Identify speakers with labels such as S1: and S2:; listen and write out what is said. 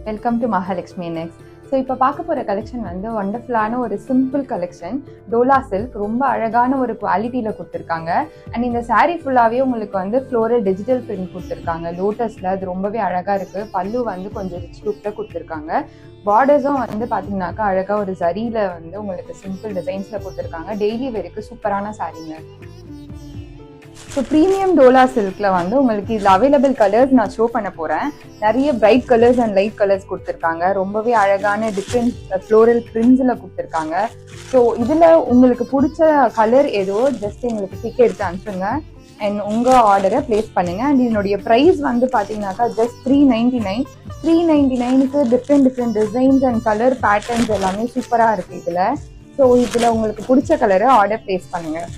S1: Welcome to Mahalakshmi next. So இப்போ பார்க்க போகிற கலெக்ஷன் வந்து ஒண்டர்ஃபுல்லான ஒரு சிம்பிள் கலெக்ஷன். டோலா சில்க் ரொம்ப அழகான ஒரு குவாலிட்டியில் கொடுத்துருக்காங்க. அண்ட் இந்த சாரீ ஃபுல்லாகவே உங்களுக்கு வந்து ஃப்ளோரல் டிஜிட்டல் பிரிண்ட் கொடுத்துருக்காங்க லோட்டஸில். அது ரொம்பவே அழகாக இருக்குது. பல்லு வந்து கொஞ்சம் ரிச் லுக்கில் கொடுத்துருக்காங்க. பார்டர்ஸும் வந்து பார்த்தீங்கன்னாக்கா அழகாக ஒரு சரியில் வந்து உங்களுக்கு சிம்பிள் டிசைன்ஸில் கொடுத்துருக்காங்க. டெய்லி வேருக்கு சூப்பரான சாரீங்க. ஸோ ப்ரீமியம் டோலா சில்கில் வந்து உங்களுக்கு இதில் அவைலபிள் கலர்ஸ் நான் ஷோ பண்ண போகிறேன். நிறைய bright colours and light colours கொடுத்துருக்காங்க. ரொம்பவே அழகான டிஃப்ரெண்ட் ஃப்ளோரல் பிரிண்ட்ஸில் கொடுத்துருக்காங்க. ஸோ இதில் உங்களுக்கு பிடிச்ச கலர் ஏதோ ஜஸ்ட் எங்களுக்கு பிக் எடுத்து அனுப்புங்க அண்ட் உங்கள் ஆர்டரை ப்ளேஸ் பண்ணுங்கள். அண்ட் இதனுடைய ப்ரைஸ் வந்து பார்த்தீங்கன்னாக்கா ஜஸ்ட் 399. 399க்கு different designs and colour patterns எல்லாமே சூப்பராக இருக்குது இதில். ஸோ இதில் உங்களுக்கு பிடிச்ச கலரை ஆர்டர் ப்ளேஸ் பண்ணுங்கள்.